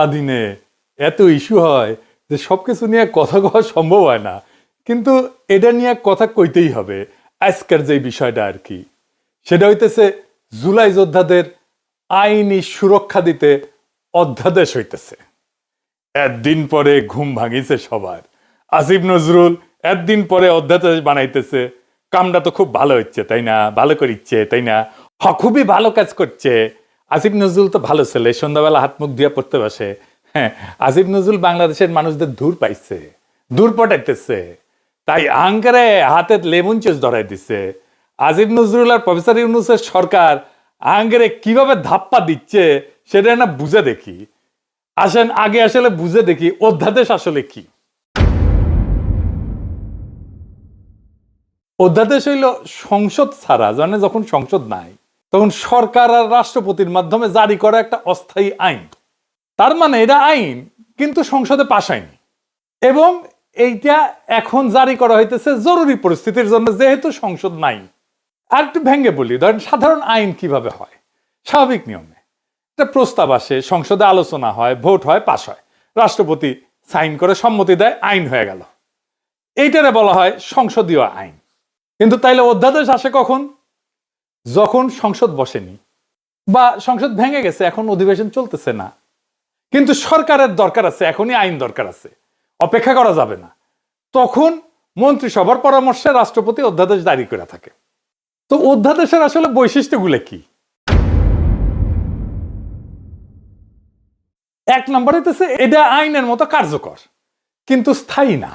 স্বাধীনে এত ইস্যু হয় যে সবকিছু নিয়ে কথা কওয়া সম্ভব হয় না, কিন্তু এটা নিয়ে কথা কইতেই হবে। আজকের যে বিষয়টা আর কি, সেটা হইতেছে জুলাই যোদ্ধাদের আইনি সুরক্ষা দিতে অধ্যাদেশ হইতেছে। একদিন পরে ঘুম ভাঙিছে সবার। আসিফ নজরুল একদিন পরে অধ্যাদেশ বানাইতেছে। কামটা তো খুব ভালো হচ্ছে, তাই না? ভালো করিচ্ছে, তাই না? খুবই ভালো কাজ করছে। আসিফ নজরুল তো ভালো ছেলে, সন্ধ্যাবেলা হাত মুখ দিয়ে পড়তে বসে। হ্যাঁ, আসিফ নজরুল বাংলাদেশের মানুষদের দূর পাইছে, দূর পটাইতেছে, তাই আঙ্কারে হাতে লেমন চুস ধরাই দিচ্ছে। আসিফ নজরুল আর প্রফেসর ইউনূসের সরকার আঙ্কারে কিভাবে ধাপ্পা দিচ্ছে সেটা না বুঝে দেখি। আসেন আগে আসলে বুঝে দেখি অধ্যাদেশ আসলে কি। অধ্যাদেশ হইল সংসদ ছাড়া, জানে যখন সংসদ নাই তখন সরকার আর রাষ্ট্রপতির মাধ্যমে জারি করা একটা অস্থায়ী আইন। তার মানে এটা আইন, কিন্তু সংসদে পাস হয়নি, এবং এইটা এখন জারি করা হইতেছে জরুরি পরিস্থিতির জন্য, যেহেতু সংসদ নাই। আর একটু ভেঙে বলি, ধরেন সাধারণ আইন কিভাবে হয়। স্বাভাবিক নিয়মে একটা প্রস্তাব আসে, সংসদে আলোচনা হয়, ভোট হয়, পাস হয়, রাষ্ট্রপতি সাইন করে সম্মতি দেয়, আইন হয়ে গেল। এইটারে বলা হয় সংসদীয় আইন। কিন্তু তাইলে অধ্যাদেশ আসে কখন? যখন সংসদ বসেনি বা সংসদ ভেঙে গেছে, এখন অধিবেশন চলতেছে না, কিন্তু সরকারের দরকার আছে, এখনই আইন দরকার আছে, অপেক্ষা করা যাবে না। তখন মন্ত্রিসভার পরামর্শে রাষ্ট্রপতি অধ্যাদেশ জারি করে থাকে। তো অধ্যাদেশের আসলে বৈশিষ্ট্যগুলো কি? এক নম্বর হইতেছে এটা আইনের মতো কার্যকর, কিন্তু স্থায়ী না।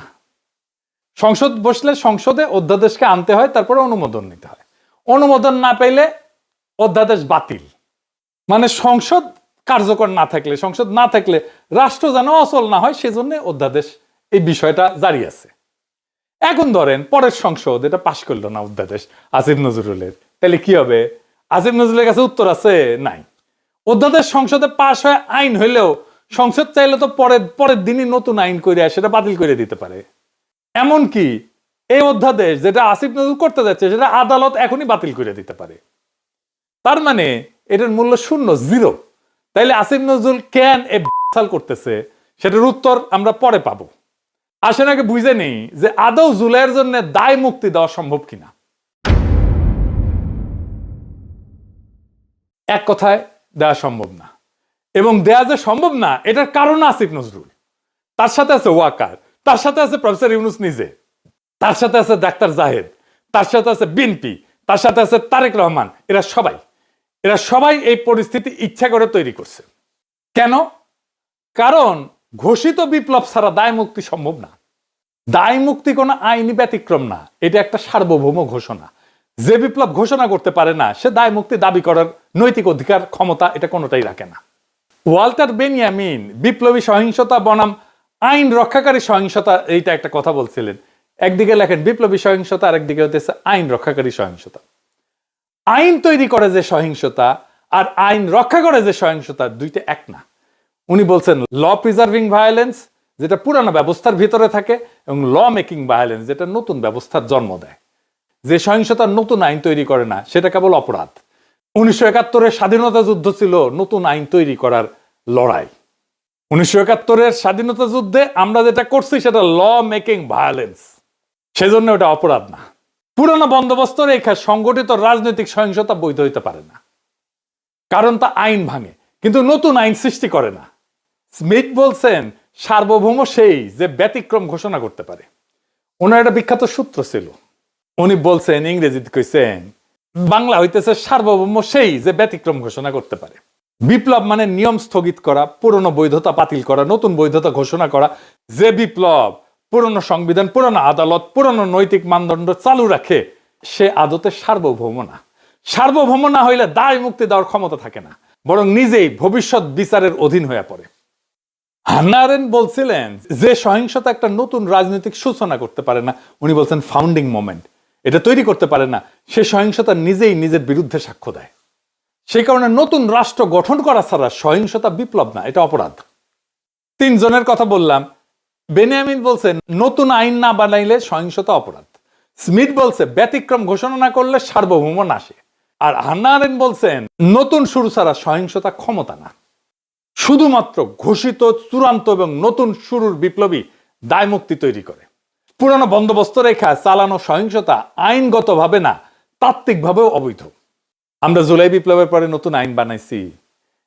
সংসদ বসলে সংসদে অধ্যাদেশকে আনতে হয়, তারপরে অনুমোদন নিতে হয়। অনুমোদন না পেলে অধ্যাদেশ বাতিল। মানে সংসদ কার্যকর না থাকলে, সংসদ না থাকলে রাষ্ট্র যেন অচল না হয়, সেজন্য অধ্যাদেশ, এই বিষয়টা জারি আছে। এখন ধরেন পরের সংসদ এটা পাশ করলো না অধ্যাদেশ আসিফ নজরুলের, তাহলে কি হবে? আসিফ নজরুলের কাছে উত্তর আছে? নাই। অধ্যাদেশ সংসদে পাশ হয়ে আইন হইলেও সংসদ চাইলে তো পরের দিনই নতুন আইন করে সেটা বাতিল করে দিতে পারে। এমনকি এই অধ্যাদেশ যেটা আসিফ নজরুল করতে যাচ্ছে, সেটা আদালত এখনই বাতিল করে দিতে পারে। তার মানে এটার মূল্য শূন্য, জিরো। তাইলে আসিফ নজরুল কেন এ করতেছে, সেটার উত্তর আমরা পরে পাবো। আসেন আগে বুঝে নেই যে আদৌ জুলাইয়ের জন্য দায় মুক্তি দেওয়া সম্ভব কিনা। এক কথায় দেওয়া সম্ভব না, এবং দেয়া যে সম্ভব না এটার কারণ আসিফ নজরুল, তার সাথে আছে ওয়াকার, তার সাথে আছে প্রফেসর ইউনূস নিজে, তার সাথে আছে ডাক্তার জাহেদ, তার সাথে আছে বিএনপি, তার সাথে আছে তারেক রহমান। এরা সবাই এই পরিস্থিতি ইচ্ছা করে তৈরি করছে। কেন? কারণ ঘোষিত বিপ্লব ছাড়া দায় মুক্তি সম্ভব না। দায় মুক্তি কোনো আইনি ব্যতিক্রম না, এটা একটা সার্বভৌম ঘোষণা। যে বিপ্লব ঘোষণা করতে পারে না, সে দায় মুক্তি দাবি করার নৈতিক অধিকার, ক্ষমতা এটা কোনোটাই রাখে না। ওয়াল্টার বেনিয়ামিন বিপ্লবী সহিংসতা বনাম আইন রক্ষাকারী সহিংসতা, এইটা একটা কথা বলছিলেন। একদিকে লেখেন বিপ্লবী সহিংসতা, আর একদিকে হতেছে আইন রক্ষাকারী সহিংসতা। আইন তৈরি করে যে সহিংসতা আর আইন রক্ষা করে যে সহিংসতা, দুইটা এক না। উনি বলছেন ল প্রিজার্ভিং ভায়োলেন্স, যেটা পুরানো ব্যবস্থার ভিতরে থাকে, এবং ল মেকিং ভায়োলেন্স, যেটা নতুন ব্যবস্থার জন্ম দেয়। যে সহিংসতার নতুন আইন তৈরি করে না, সেটা কেবল অপরাধ। 1971-এর স্বাধীনতা যুদ্ধ ছিল নতুন আইন তৈরি করার লড়াই। 1971-এর স্বাধীনতা যুদ্ধে আমরা যেটা করছি সেটা ল মেকিং ভায়োলেন্স, সেজন্য ওটা অপরাধ না। পুরানো বন্দোবস্ত রেখে সংগঠিত রাজনৈতিক সহিংসতা বৈধ হইতে পারে না, কারণ তা আইন ভাঙে, কিন্তু নতুন আইন সৃষ্টি করে না। স্মিথ বলছেন সার্বভৌম সেই যে ব্যতিক্রম ঘোষণা করতে পারে। ওনার একটা বিখ্যাত সূত্র ছিল, উনি বলছেন, ইংরেজিতে কইছেন, বাংলা হইতেছে সার্বভৌম সেই যে ব্যতিক্রম ঘোষণা করতে পারে। বিপ্লব মানে নিয়ম স্থগিত করা, পুরনো বৈধতা বাতিল করা, নতুন বৈধতা ঘোষণা করা। যে বিপ্লব পুরনো সংবিধান, পুরনো আদালত, পুরনো নৈতিক মানদণ্ড চালু রাখে, সে আদতে সার্বভৌম না। সার্বভৌম না হইলে দায় মুক্তি দেওয়ার ক্ষমতা থাকে না, বরং নিজেই ভবিষ্যৎ বিচারের অধীন হয়ে পড়ে। হান্না আরেন্ট বলছিলেন যে সহিংসতা একটা নতুন রাজনৈতিক সূচনা করতে পারে না, উনি বলছেন ফাউন্ডিং মোমেন্ট, এটা তৈরি করতে পারে না, সে সহিংসতা নিজেই নিজের বিরুদ্ধে সাক্ষ্য দেয়। সেই কারণে নতুন রাষ্ট্র গঠন করা ছাড়া সহিংসতা বিপ্লব না, এটা অপরাধ। তিনজনের কথা বললাম। বেনিয়ামিন বলছেন নতুন আইন না বানাইলে সহিংসতা অপরাধ। স্মিথ বলছে ব্যতিক্রম ঘোষণা না করলে সার্বভৌম নাশে। আর হান্না আরেন্ট বলছেন নতুন শুরু ছাড়া সহিংসতা ক্ষমতা না। শুধুমাত্র ঘোষিত চূড়ান্ত এবং নতুন শুরুর বিপ্লবী দায় মুক্তি তৈরি করে। পুরানো বন্দোবস্ত রেখা চালানো সহিংসতা আইনগতভাবে না, তাত্ত্বিকভাবেও অবৈধ। আমরা জুলাই বিপ্লবের পরে নতুন আইন বানাইছি,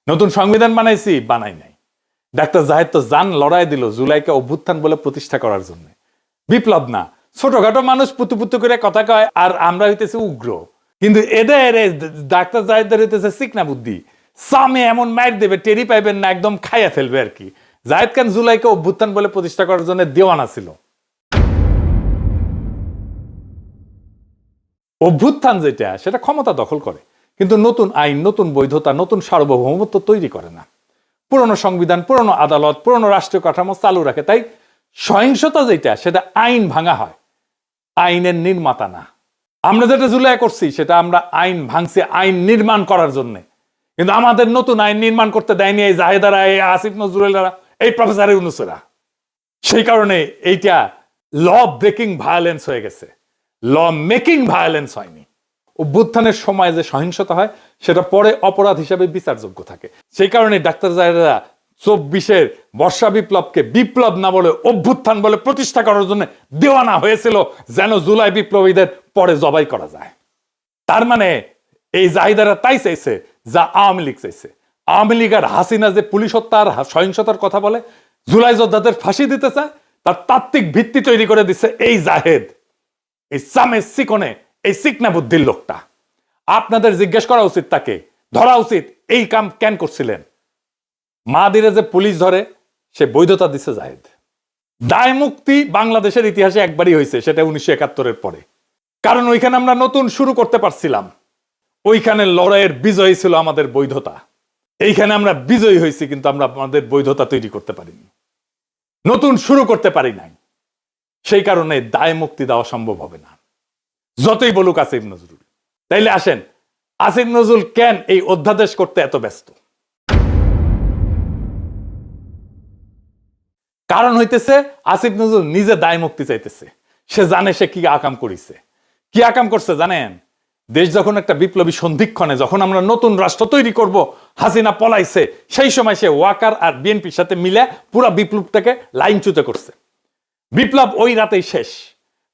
নতুন সংবিধান বানাইছি, বানাই নাই। ডাক্তার জাহেদ তো জান লড়াই দিল জুলাইকে অভ্যুত্থান বলে প্রতিষ্ঠা করার জন্য। বিপ্লব না, ছোটখাটো মানুষ পুতু পুতু করে কথা কয়, আর আমরা হইতেছে উগ্র। কিন্তু এদের ডাক্তার জাহেদের হইতেছে চিকনা বুদ্ধি, সামে এমন মাইর দেবে টেরি পাইবেন না, একদম খাইয়া ফেলবে আর কি। জাহেদ খান জুলাইকে অভ্যুত্থান বলে প্রতিষ্ঠা করার জন্য দেওয়ানা ছিল। অভ্যুত্থান যেটা, সেটা ক্ষমতা দখল করে, কিন্তু নতুন আইন, নতুন বৈধতা, নতুন সার্বভৌমত্ব তৈরি করে না। পুরনো সংবিধান, পুরনো আদালত, পুরনো রাষ্ট্রীয় কাঠামো চালু রাখে। তাই সহিংসতা যেটা, সেটা আইন ভাঙা হয়, আইনের নির্মাতা না। আমরা যেটা জুলাই করছি সেটা আমরা আইন ভাঙছি আইন নির্মাণ করার জন্য। কিন্তু আমাদের নতুন আইন নির্মাণ করতে দেয়নি এই জাহেদারা, এই আসিফ নজরুলেরা, এই প্রফেসর ইউনূসেরা। সেই কারণে এইটা ল ব্রেকিং ভায়োলেন্স হয়ে গেছে, ল মেকিং ভায়োলেন্স হয়নি। অভ্যুত্থানের সময় যে সহিংসতা হয় সেটা পরে অপরাধ হিসাবে বিচারযোগ্য থাকে। সেই কারণে ডাক্তার জাহেদরা 24-এর বর্ষা বিপ্লবকে বিপ্লব না বলে অভ্যুত্থান বলে প্রতিষ্ঠা করার জন্য দেওয়ানা হয়েছিল, যেন জুলাই বিপ্লবীদের পরে জবাই করা যায়। তার মানে এই জাহিদারা তাই চাইছে যা আওয়ামী লীগ চাইছে। আওয়ামী লীগ আর হাসিনা যে পুলিশ হত্যা আর সহিংসতার কথা বলে, জুলাই যোদ্ধাদের ফাঁসি দিতে চায়, তার তাত্ত্বিক ভিত্তি তৈরি করে দিচ্ছে এই জাহেদ, এই সামে সিকনে, এই সিকনা বুদ্ধির লোকটা। আপনাদের জিজ্ঞেস করা উচিত, তাকে ধরা উচিত। এই কাম কেন করছিলেন? মাদিরে যে পুলিশ ধরে, সে বৈধতা দিচ্ছে জাহেদ। দায় মুক্তি বাংলাদেশের ইতিহাসে একবারই হয়েছে, সেটা 1971-এর পরে। কারণ ওইখানে আমরা নতুন শুরু করতে পারছিলাম, ওইখানে লড়াইয়ের বিজয়ী ছিল আমাদের বৈধতা। এইখানে আমরা বিজয়ী হয়েছি, কিন্তু আমরা আমাদের বৈধতা তৈরি করতে পারিনি, নতুন শুরু করতে পারি নাই। সেই কারণে দায় মুক্তি দেওয়া সম্ভব হবে না, যতই বলুক আসিফ নজরুল। তাইলে আসেন, আসিফ নজরুল কেন এই অধ্যাদেশ করতে এত ব্যস্ত? কারণ হইতেছে আসিফ নজরুল নিজে দায় মুক্তি চাইতেছে। সে জানে সে কি আকাম করিছে। কি আকাম করছে জানেন? দেশ যখন একটা বিপ্লবী সন্ধিক্ষণে, যখন আমরা নতুন রাষ্ট্র তৈরি করব, হাসিনা পলাইছে, সেই সময় সে ওয়াকার আর বিএনপির সাথে মিলে পুরা বিপ্লবটাকে লাইনচ্যুত করছে। বিপ্লব ওই রাতেই শেষ।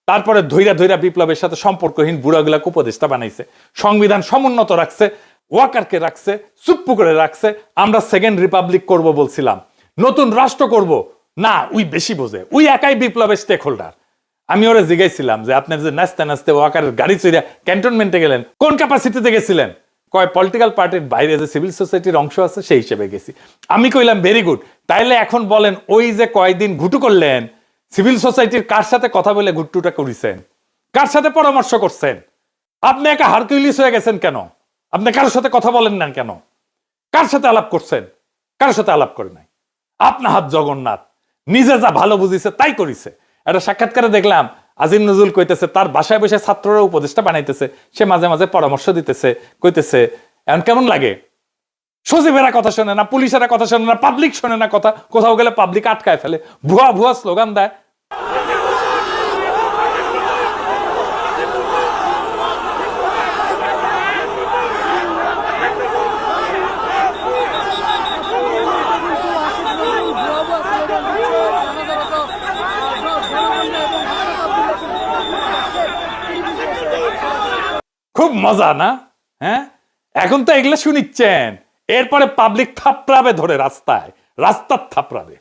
তারপরে ধৈরা ধৈরা বিপ্লবের সাথে সম্পর্কহীন বুড়াগুলাকে উপদেষ্টা বানাইছে, সংবিধান সমুন্নত রাখছে, ওয়াকারকে রাখছে, চুপ্পু করে রাখছে। আমরা সেকেন্ড রিপাবলিক করব বলছিলাম, নতুন রাষ্ট্র করব না, উই বেশি বোঝে, উই একাই বিপ্লবের স্টেক হোল্ডার। আমি ওরা জিজ্ঞাসিলাম যে আপনার যে নাচতে নাচতে ওয়াকারের গাড়ি চড়িয়া ক্যান্টনমেন্টে গেলেন, কোন ক্যাপাসিটিতে গেছিলেন? কয় পলিটিক্যাল পার্টির বাইরে যে সিভিল সোসাইটির অংশ আছে সেই হিসেবে গেছি। আমি কইলাম ভেরি গুড। তাইলে এখন বলেন, ওই যে কয়দিন ঘুটু করলেন, সিভিল সোসাইটির কার সাথে কথা বলে ঘুট্টুটা করেছেন? কার সাথে পরামর্শ করছেন? আপনি একা হারকিউলিস হয়ে গেছেন কেন? আপনি কারোর সাথে কথা বলেন না কেন? কার সাথে আলাপ করছেন? কারোর সাথে আলাপ করে নাই। আপনার হাত জগন্নাথ, নিজে যা ভালো বুঝিছে তাই করিছে। একটা সাক্ষাৎকারে দেখলাম আজিম নজরুল কইতেছে তার বাসায় বসে ছাত্ররা উপদেষ্টা বানাইতেছে, সে মাঝে মাঝে পরামর্শ দিতেছে, কইতেছে এখন কেমন লাগে? সচিবেরা কথা শোনে না, পুলিশেরা কথা শোনে না, পাবলিক শোনে না কথা, কোথাও গেলে পাবলিক আটকায় ফেলে, ভুয়া ভুয়া স্লোগান দেয়। খুব মজা না? হ্যাঁ, এখন তো এগুলো শুনিচ্ছেন, এরপরে পাবলিক থাপড়াবে ধরে রাস্তায়, রাস্তার থাপড়াবে।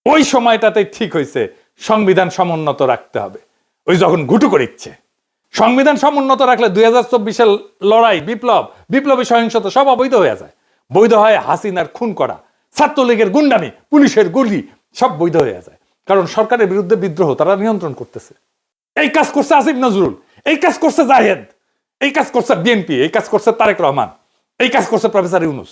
ওই সময়টাতে ঠিক হয়েছে সংবিধান সমুন্নত রাখতে হবে। ওই যখন ঘুটু করে ইচ্ছে সংবিধান সমুন্নত রাখলে 2024-এর লড়াই, বিপ্লব, বিপ্লবী সহিংসতা সব অবৈধ হয়ে যায়। বৈধ হয় হাসিনার খুন করা, ছাত্রলীগের গুন্ডামি, পুলিশের গুলি, সব বৈধ হয়ে যায়। কারণ সরকারের বিরুদ্ধে বিদ্রোহ তারা নিয়ন্ত্রণ করতেছে। এই কাজ করছে আসিফ নজরুল, এই কাজ করছে জাহেদ, এই কাজ করছে বিএনপি, এই কাজ করছে তারেক রহমান, এই কাজ করছে প্রফেসর ইউনূস।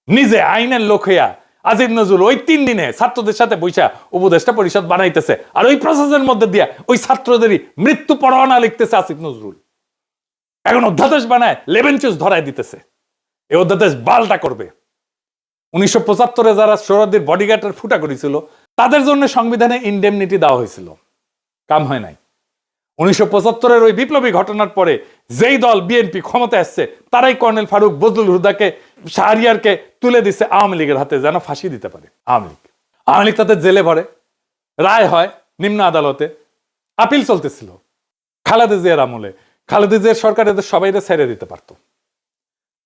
নিজে আইনের লোক হইয়া আসিফ নজরুল ওই 3 দিনে ছাত্রদের সাথে বৈশা উপদেষ্টা পরিষদ বানাইতেছে, আর ওই প্রসেসের মধ্যে দিয়া ওই ছাত্রদেরই মৃত্যু পরোয়ানা লিখতেছে আসিফ নজরুল। এখন অধ্যাদেশ বানায় লেবেন চুজ ধরায় দিতেছে। এই অধ্যাদেশ বালটা করবে। 1975-এ যারা সোহরাওয়ার্দীর বডিগার্ডের ফুটা করেছিল, তাদের জন্য সংবিধানে ইনডেমনিটি দেওয়া হয়েছিল, কাম হয় নাই। 1975-এর ওই বিপ্লবী ঘটনার পরে যেই দল বিএনপি ক্ষমতা আসছে তারাই কর্নেল ফারুক, বজলুল হুদাকে, শাহরিয়ারকে তুলে দিচ্ছে আওয়ামী লীগের হাতে যেন ফাঁসি দিতে পারে আওয়ামী লীগ তাতে জেলে ভরে, রায় হয় নিম্ন আদালতে, আপিল চলতেছিল। খালেদা জিয়ার আমলে খালেদা জিয়ার সরকার এদের সবাই ছেড়ে দিতে পারত,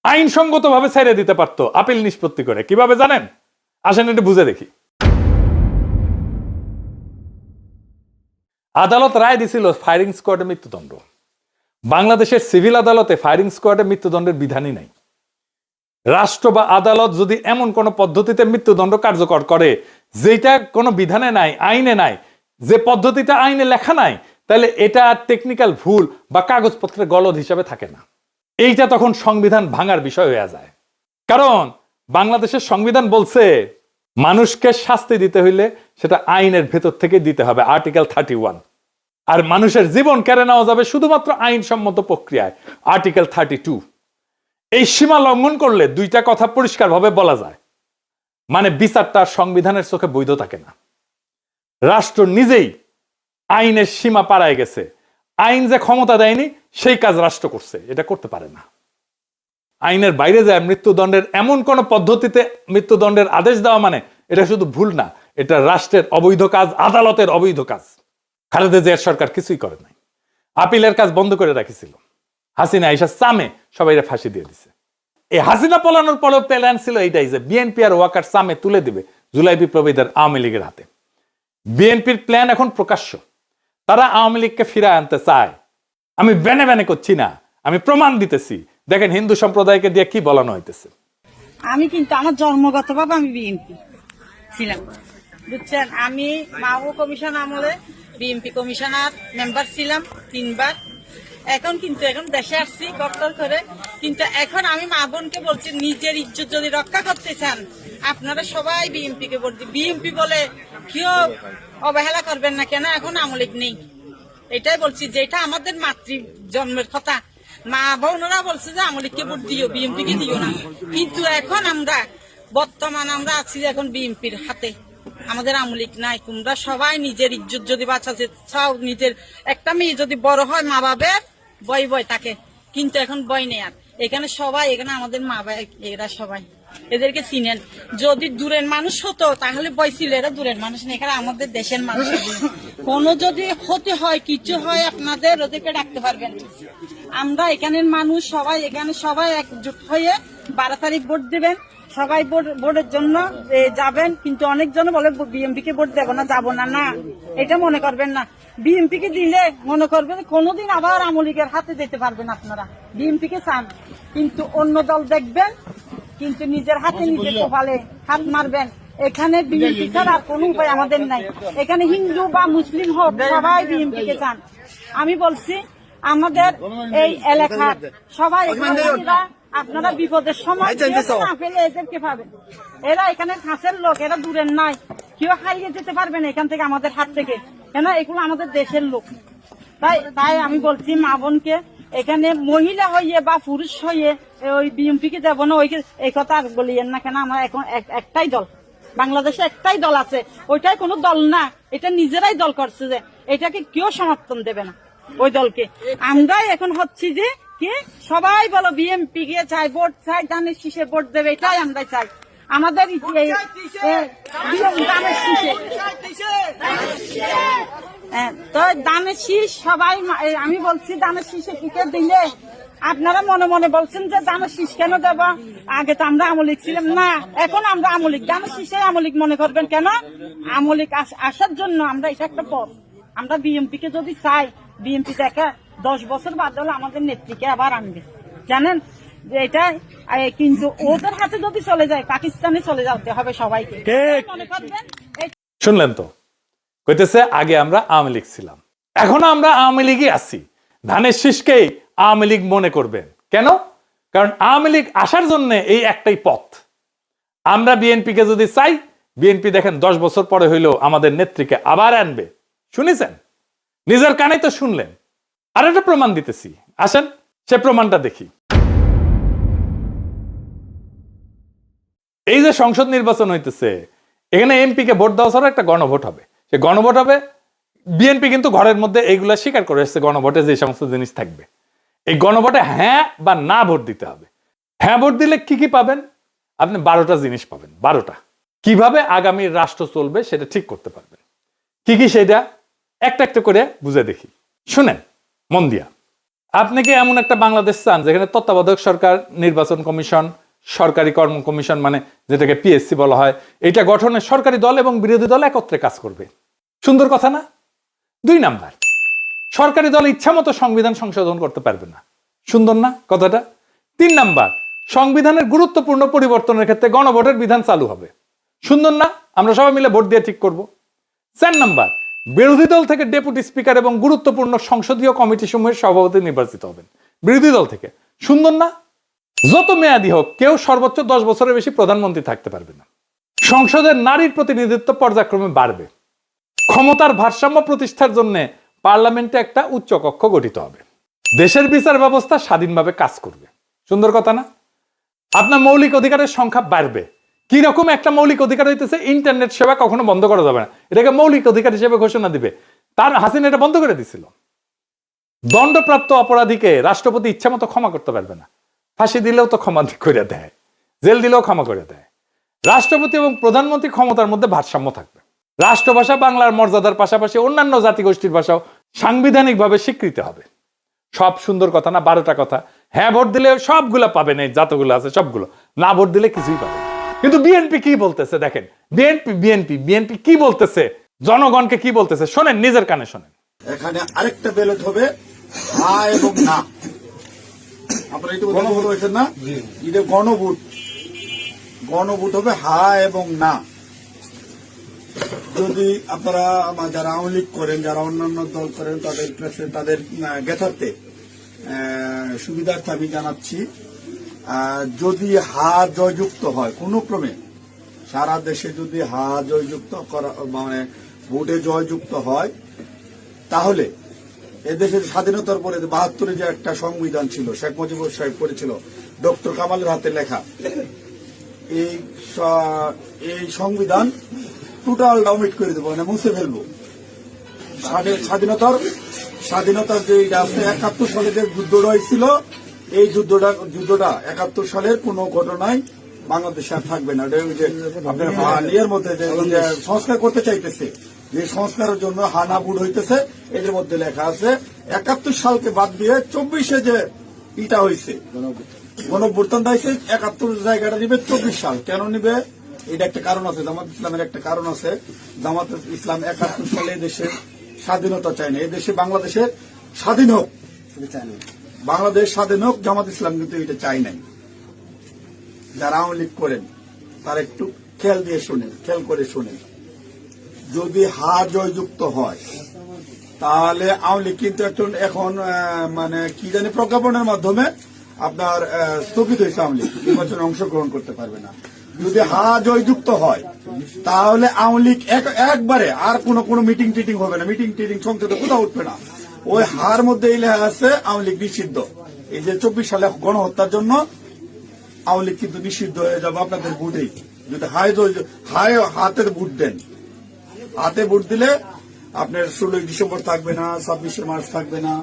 আইনসঙ্গত ভাবে ছেড়ে দিতে পারত আপিল নিষ্পত্তি করে। কিভাবে জানেন? আসেন এটা বুঝে দেখি। আদালত রায় দিছিল ফায়ারিং স্কোয়াডে মৃত্যুদণ্ড। বাংলাদেশের সিভিল আদালতে ফায়ারিং স্কোয়াডে মৃত্যুদণ্ডের বিধানই নাই। রাষ্ট্র বা আদালত যদি এমন কোন পদ্ধতিতে মৃত্যুদণ্ড কার্যকর করে যেটা কোনো বিধানে নাই, আইনে নাই, যে পদ্ধতিটা আইনে লেখা নাই, তাহলে এটা টেকনিক্যাল ভুল বা কাগজপত্রের গলদ হিসাবে থাকে না। এইটা তখন সংবিধান ভাঙার বিষয় হয়ে যায়। কারণ বাংলাদেশের সংবিধান বলছে মানুষকে শাস্তি দিতে হইলে সেটা আইনের ভেতর থেকে দিতে হবে, আর্টিকেল 31। আর মানুষের জীবন কেড়ে নেওয়া যাবে শুধুমাত্র আইনসম্মত প্রক্রিয়ায়, আর্টিকেল 32। এই সীমা লঙ্ঘন করলে দুইটা কথা পরিষ্কারভাবে বলা যায়, মানে বিচারটা সংবিধানের চোখে বৈধ থাকে না। রাষ্ট্র নিজেই আইনের সীমা পাড়ায় গেছে, আইন যে ক্ষমতা দেয়নি সেই কাজ রাষ্ট্র করছে, এটা করতে পারে না। আইনের বাইরে যায় মৃত্যুদণ্ডের এমন কোন পদ্ধতিতে মৃত্যুদণ্ডের আদেশ দেওয়া মানে এটা শুধু ভুল না, এটা রাষ্ট্রের অবৈধ কাজ, আদালতের অবৈধ কাজ। খালেদা জিয়ার সরকার কিছুই করে নাই, আপিলের কাজ বন্ধ করে রাখিছিল। হাসিনা আইসা সামে সবাই ফাঁসি দিয়ে দিছে। এই হাসিনা পলানোর পরেও প্ল্যান ছিল এইটাই যে বিএনপি আর ওয়াকার সামে তুলে দিবে জুলাই বিপ্লবীদের আওয়ামী লীগের হাতে। বিএনপির প্ল্যান এখন প্রকাশ্য, তারা আওয়ামী লীগকে ফিরায় আনতে চায়। আমি ব্যানে ব্যানে করছি না, আমি প্রমাণ দিতেছি। দেখেন হিন্দু সম্প্রদায়কে দিয়ে কি বলানো হইতেছে। আমি কিন্তু আমার জন্মগতভাবে আমি বিএনপি ছিলাম, বুঝছেন। আমি মাও কমিশন আমলে বিএনপি কমিশনার মেম্বার ছিলাম 3 বার। এখন দেশে আসছি কট্টর করে, কিন্তু এখন আমি মা বোনকে বলছি নিজের ইজ্জত যদি রক্ষা করতে চান আপনারা সবাই বিএনপি কে ভোট দিন। বিএনপি বলে কেউ অবহেলা করবেন না, কেন এখন আওয়ামী লীগ নেই। এটাই বলছি, যেটা আমাদের মাতৃ জন্মের কথা। মা বোনরা বলছে যে আওয়ামী লীগকে ভোট দিও, বিএনপি কে দিও না। কিন্তু এখন বর্তমান আমরা আছি এখন বিএনপির হাতে, আমাদের আওয়ামী লীগ নাই। তোমরা সবাই নিজের ইজ্জত যদি বাঁচাতে চাও, নিজের একটা মেয়ে যদি বড় হয় মা বাবার বয় থাকে, কিন্তু এখন বয় নেই। আর এখানে সবাই, এখানে আমাদের মা বাবা এরা সবাই, এদেরকে চিনেন। যদি দূরের মানুষ হতো তাহলে বয় ছিল, এরা দূরের মানুষ নেই, এখানে আমাদের দেশের মানুষ। কোনো যদি ক্ষতি হয় কিছু হয় আপনাদের ওদেরকে ডাকতে পারবেন। আমরা এখানের মানুষ সবাই, এখানে সবাই একজোট হয়ে 12 তারিখ ভোট দিবেন। সবাই ভোটের জন্য যাবেন, কিন্তু অনেকজন বলে বিএনপি কে ভোট দেবো না, যাবো না। না, এটা মনে করবেন না। বিএনপি কে দিলে মনে করবেন কোনোদিন আবার আওয়ামী লীগের হাতে যেতে পারবেন আপনারা। বিএনপি কে চান, কিন্তু অন্য দল দেখবেন, কিন্তু নিজের হাতে নিজে কপালে হাত মারবেন। এখানে বিএনপি ছাড়া আর কোনো উপায় আমাদের নাই। এখানে হিন্দু বা মুসলিম হোক সবাই বিএনপি কে চান। আমি বলছি আমাদের এই এলাকার সবাই, আপনারা বিপদের সময় না পেলে এদেরকে পাবেন। এরা এখানে কাছের লোক, এরা দূরের নাই, কেউ হারিয়ে যেতে পারবেন এখান থেকে, আমাদের হাত থেকে, কেন এগুলো আমাদের দেশের লোক। তাই আমি বলছি মা বোনকে, এখানে মহিলা হইয়ে বা পুরুষ হইয়ে ওই বিএনপি কে দেবো না এই কথা আর বলিয়েন না। কেন আমরা এখন একটাই দল, বাংলাদেশে একটাই দল আছে, ওইটাই কোনো দল না, এটা নিজেরাই দল করছে, যে এটাকে কেউ সমর্থন দেবে না ওই দলকে। আমরাই এখন হচ্ছি যে কি সবাই বলো বিএনপি কে চাই, ভোট চাই, ধানের শীষে ভোট দেবে, এটাই আমরা চাই। আমাদের তো ধানের শীষ সবাই, আমি বলছি ধানের শীষে টিকিট দিলে আপনারা মনে মনে বলছেন যে ধানের শীষ কেন দেব, আগে তো আমরা আওয়ামী লীগ ছিলাম না, এখন আমরা আওয়ামী লীগ। ধানের শীষে আওয়ামী লীগ মনে করবেন কেন? আওয়ামী লীগ আসার জন্য আমরা, এটা একটা পথ। আমরা বিএনপি কে যদি চাই, বিএনপি দেখা 10 বছর বাদ হলে আমাদের নেত্রীকে আবার আনবে, জানেন যে এটা। কিন্তু ওদের হাতে যদি চলে যায়, পাকিস্তানে চলে যেতে হবে সবাইকে, মনে করবেন। শুনলেন তো, কইতেছে আগে আমরা আওয়ামী লীগ ছিলাম, এখনো আমরা আওয়ামী লীগই আছি। ধানের শীষকেই আওয়ামী লীগ মনে করবেন কেন? কারণ আওয়ামী লীগ আসার জন্য এই একটাই পথ। আমরা বিএনপি কে যদি চাই, বিএনপি দেখেন 10 বছর পরে হইলেও আমাদের নেত্রীকে আবার আনবে। শুনেছেন, নিজের কানে তো শুনলেন। আর একটা প্রমাণ দিতেছি, আসেন সে প্রমাণটা দেখি। এই যে সংসদ নির্বাচন হইতেছে, এখানে এমপি কে ভোট দেওয়া ছাড়া একটা গণভোট হবে। সে গণভোট হবে বিএনপি কিন্তু ঘরের মধ্যে এইগুলা স্বীকার করে এসেছে গণভোটে যে সমস্ত জিনিস থাকবে। এই গণভোটে হ্যাঁ বা না ভোট দিতে হবে। হ্যাঁ ভোট দিলে কি কি পাবেন? আপনি 12টা জিনিস পাবেন। 12টা কিভাবে আগামী রাষ্ট্র চলবে সেটা ঠিক করতে পারবেন। কি কি সেটা একটা একটা করে বুঝে দেখি, শুনেন মন দিয়া। আপনি কি এমন একটা বাংলাদেশ চান যেখানে তত্ত্বাবধায়ক সরকার, নির্বাচন কমিশন, সরকারি কর্ম কমিশন মানে যেটাকে পিএসসি বলা হয়, এটা গঠনে সরকারি দল এবং বিরোধী দল একত্রে কাজ করবে? সুন্দর কথা না? 2 নাম্বার, সরকারি দল ইচ্ছামতো সংবিধান সংশোধন করতে পারবে না। সুন্দর না কথাটা? 3 নাম্বার, সংবিধানের গুরুত্বপূর্ণ পরিবর্তনের ক্ষেত্রে গণভোটের বিধান চালু হবে। সুন্দর না? আমরা সবাই মিলে ভোট দিয়ে ঠিক করব। 4 নাম্বার, বিরোধী দল থেকে ডেপুটি স্পিকার এবং গুরুত্বপূর্ণ সংসদীয় কমিটি সমূহের সভাপতি নির্বাচিত হবেন বিরোধী দল থেকে। সুন্দর না? যত মেয়াদী হোক কেউ সর্বোচ্চ 10 বছরের বেশি প্রধানমন্ত্রী থাকতে পারবে না। সংসদের নারীর প্রতিনিধিত্ব পর্যায়ক্রমে বাড়বে। ক্ষমতার ভারসাম্য প্রতিষ্ঠার জন্য পার্লামেন্টে একটা উচ্চ কক্ষ গঠিত হবে। দেশের বিচার ব্যবস্থা স্বাধীনভাবে কাজ করবে। সুন্দর কথা না? আপনার মৌলিক অধিকারের সংখ্যা বাড়বে। কি রকম একটা মৌলিক অধিকার হইতেছে ইন্টারনেট সেবা কখনো বন্ধ করা যাবে না, এটাকে মৌলিক অধিকার হিসেবে ঘোষণা দিবে। তার হাসিনা এটা বন্ধ করে দিছিল। দণ্ডপ্রাপ্ত অপরাধীকে রাষ্ট্রপতি ইচ্ছা মতো ক্ষমা করতে পারবে না। ফাঁসি দিলেও তো ক্ষমা করে দেয়, জেল দিলেও ক্ষমা করে দেয়। রাষ্ট্রপতি এবং প্রধানমন্ত্রী ক্ষমতার মধ্যে ভারসাম্য থাকবে। রাষ্ট্রভাষা বাংলার মর্যাদার পাশাপাশি অন্যান্য জাতিগোষ্ঠীর ভাষাও সাংবিধানিকভাবে স্বীকৃতি হবে। সব সুন্দর কথা না? 12টা কথা। হ্যাঁ ভোট দিলে সবগুলা পাবেন, এই যতগুলো আছে সবগুলো। না ভোট দিলে কিছুই পাবেন। কিন্তু বিএনপি কি বলতেছে দেখেন, বিএনপি কি বলতেছে, জনগণকে কি বলতেছে শোনেন, নিজের কানে শোনেন। এখানে আরেকটা ব্যালট হবে হা এবং না। আপনারা একটু গণভোট হয়েছেন না? এটা গণভোট হবে হা এবং না। যদি আপনারা যারা আওয়ামী লীগ করেন, যারা অন্যান্য দল করেন, তাদের জ্ঞাতার্থে সুবিধার্থে আমি জানাচ্ছি, যদি হা জয়যুক্ত হয় কোনো ক্রমে, সারা দেশে যদি হা জয়যুক্ত করা মানে ভোটে জয়যুক্ত হয়, তাহলে এদেশের স্বাধীনতার পরে 72-এ যে একটা সংবিধান ছিল, শেখ মুজিবুর সাহেব করেছিল, ডক্টর কামালের হাতে লেখা, এই সংবিধান টোটাল ডাউমিট করে দেবো, মানে মুছে ফেলবো। স্বাধীনতার যে আছে 71 সালে যে যুদ্ধটা হয়েছিল, এই যুদ্ধটা 71 সালের কোন ঘটনায় বাংলাদেশে আর থাকবে না। আপনার ইয়ের মধ্যে যে সংস্কার করতে চাইতেছে, যে সংস্কারের জন্য হানা বুট হইতেছে, এদের মধ্যে লেখা আছে 71 সালকে বাদ দিয়ে 24-এ যে ইটা হয়েছে, গণঅভ্যুত্থানটা হয়েছে, 71 জায়গাটা নিবে 24 সাল। কেন নিবে? এটা একটা কারণ আছে, জামাত ইসলামের একটা কারণ আছে। জামাত ইসলাম 71 সালে দেশের স্বাধীনতা চায় না, এদেশে বাংলাদেশের স্বাধীন হোক, বাংলাদেশ স্বাধীন হোক, জামাত ইসলাম কিন্তু এটা চাই নাই। যারা আওয়ামী লীগ করেন তারা একটু খেয়াল করে শোনেন। যদি হা জয়যুক্ত হয় তাহলে আওয়ামী লীগ কিন্তু এখন মানে কি জানি প্রজ্ঞাপনের মাধ্যমে আপনার স্থগিত হয়েছে, আওয়ামী লীগ নির্বাচনে অংশগ্রহণ করতে পারবে না। যদি হা জয়যুক্ত হয় তাহলে আওয়ামী লীগ একবারে আর কোনো মিটিং টিটিং হবে না, মিটিং টিটিং সংসদে কোথাও উঠবে না। ওই হার মধ্যে এই লেখা আছে আওয়ামী লীগ নিষিদ্ধ। এই যে 24 সালে গণহত্যার জন্য আওয়ামী লীগ কিন্তু নিষিদ্ধ হয়ে যাবে আপনাদের ভোটেই। যদি হাতে ভোট দেন, হাতে ভোট দিলে আপনার 16 ডিসেম্বর থাকবে না, 26 মার্চ থাকবে না,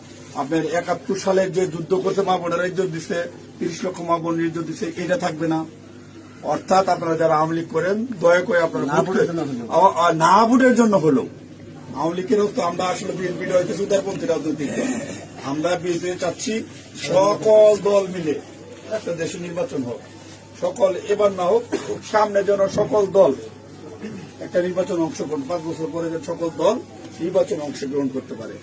আপনার 71 সালের যে যুদ্ধ করতে মা বোনেরা ইজ্জত দিচ্ছে, 30 লক্ষ মা বোনের ইজ্জত দিচ্ছে, এটা থাকবে না। অর্থাৎ আপনারা যারা আওয়ামী লীগ করেন দয়া করে আপনারা না ভোটের জন্য হলো, আওয়ামী লীগের তো আমরা আসলে বিএনপি হইতে উদারপন্থী রাজনৈতিক দল, আমরা বিএনপি চাচ্ছি সকল দল মিলে একটা দেশে নির্বাচন হোক, সকল এবার না হোক, সামনে যেন সকল দল একটা নির্বাচন অংশগ্রহণ, 5 বছর পরে যেন সকল দল নির্বাচন অংশগ্রহণ করতে পারে।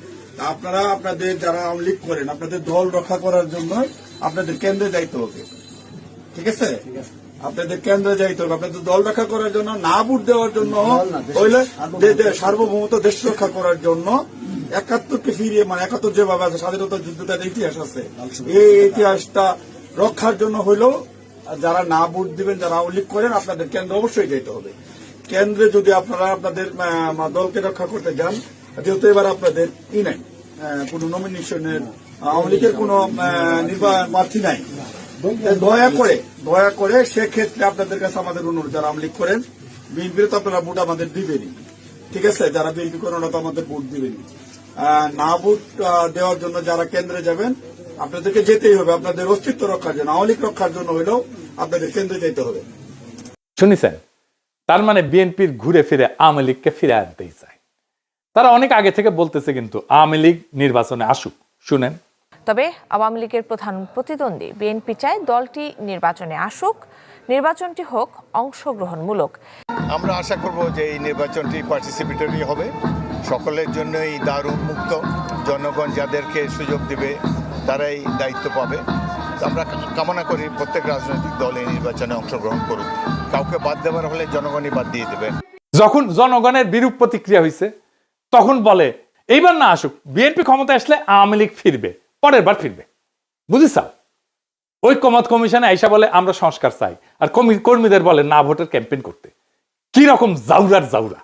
আপনারা আপনাদের যারা আওয়ামী লীগ করেন আপনাদের দল রক্ষা করার জন্য আপনাদের কেন্দ্রে যাইতে হবে, ঠিক আছে? আপনাদের কেন্দ্রে যাইতে হবে, আপনাদের দল রক্ষা করার জন্য, না ভোট দেওয়ার জন্য হইলে সার্বভৌমত্ব দেশ রক্ষা করার জন্য 71-কে ফিরিয়ে, মানে 71 যেভাবে আছে স্বাধীনতার যুদ্ধটার ইতিহাস আছে, এই ইতিহাসটা রক্ষার জন্য হইলেও যারা না ভোট দিবেন, যারা আওয়ামী লীগ করেন, আপনাদের কেন্দ্রে অবশ্যই যেতে হবে। কেন্দ্রে যদি আপনারা আপনাদের দলকে রক্ষা করতে যান, যেহেতু এবার আপনাদের নাই কোন নমিনেশনের, আওয়ামী লীগের কোন প্রার্থী নাই, দয়া করে সেক্ষেত্রে আপনাদের কাছে আমাদের অনুরোধ, যারা আওয়ামী লীগ করেন, বিএনপির তো আপনারা ভোট আমাদের দিবেনই, ঠিক আছে, যারা বিএনপি করেন তো আমাদের ভোট দিবেন। না ভোট দেওয়ার জন্য যারা কেন্দ্রে যাবেন, আপনাদেরকে যেতেই হবে, আপনাদের অস্তিত্ব রক্ষার জন্য, আওয়ামী লীগ রক্ষার জন্য হইলেও আপনাদের কেন্দ্রে যেতে হবে। শুনেছেন? তার মানে বিএনপির ঘুরে ফিরে আওয়ামী লীগকে ফিরে আনতেই চায়। তারা অনেক আগে থেকে বলতেছে কিন্তু আওয়ামী লীগ নির্বাচনে আসুক। শুনেন। তবে আওয়ামী লীগের প্রধান প্রতিদ্বন্দ্বী বিএনপি চায় দলটি নির্বাচনে আসুক, নির্বাচনটি হোক অংশগ্রহণমূলক। আমরা আশা করব যে এই নির্বাচনটি পার্টিসিপেটরি হবে, সকলের জন্যই দ্বার উন্মুক্ত, জনগণ যাদেরকে সুযোগ দেবে তারাই দায়িত্ব পাবে। আমরা কামনা করি প্রত্যেক রাজনৈতিক দল এই নির্বাচনে অংশগ্রহণ করুক, কাউকে বাদ দেওয়ার হলে জনগণই বাদ দিয়ে দেবে। যখন জনগণের বিরূপ প্রতিক্রিয়া হয়েছে তখন বলে এইবার না আসুক, বিএনপি ক্ষমতা আসলে আওয়ামী লীগ ফিরবে, পরের বার ফিরবে। বুঝিস? ঐক্যমত কমিশনে আইসা বলে আমরা সংস্কার চাই, আর কর্মীদের বলে না ভোটের ক্যাম্পেইন করতে। কি রকম জাউরার জাউরা,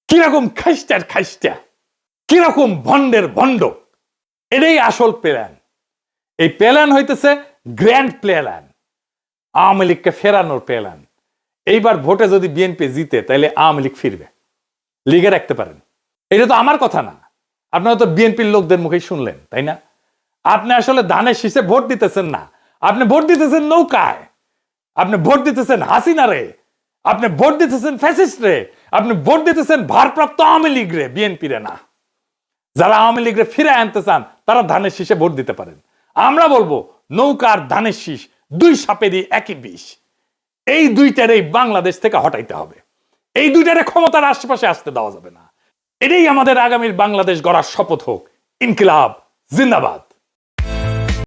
কি রকম খাইস্টার খাইস্টা, কি রকম ভন্ডের ভন্ড। এটাই আসল প্ল্যান। এই প্ল্যান হইতেছে গ্র্যান্ড প্ল্যান, আওয়ামী লীগকে ফেরানোর প্ল্যান। এইবার ভোটে যদি বিএনপি জিতে তাহলে আওয়ামী লীগ ফিরবে, লিগে রাখতে পারেন। এটা তো আমার কথা না, আপনারা তো বিএনপির লোকদের মুখেই শুনলেন, তাই না? আপনি আসলে ধানের শীষে ভোট দিতেছেন না, আপনি ভোট দিতেছেন নৌকায়, আপনি ভোট দিতেছেন হাসিনা রে, আপনি ভোট দিতেছেন ফ্যাসিস্ট রে, আপনি ভোট দিতেছেন ভারপ্রাপ্ত আওয়ামী লীগ রে, বিএনপি রে না। যারা আওয়ামী লীগ রে ফিরে আনতে চান তারা ধানের শীষে ভোট দিতে পারেন। আমরা বলবো নৌকার ধানের শীষ দুই সাপেরই একই বিষ। এই দুইটারে বাংলাদেশ থেকে হটাইতে হবে, এই দুইটারে ক্ষমতার আশেপাশে আসতে দেওয়া যাবে না। এটাই আমাদের আগামীর বাংলাদেশ গড়ার শপথ হোক। ইনকিলাব জিন্দাবাদ।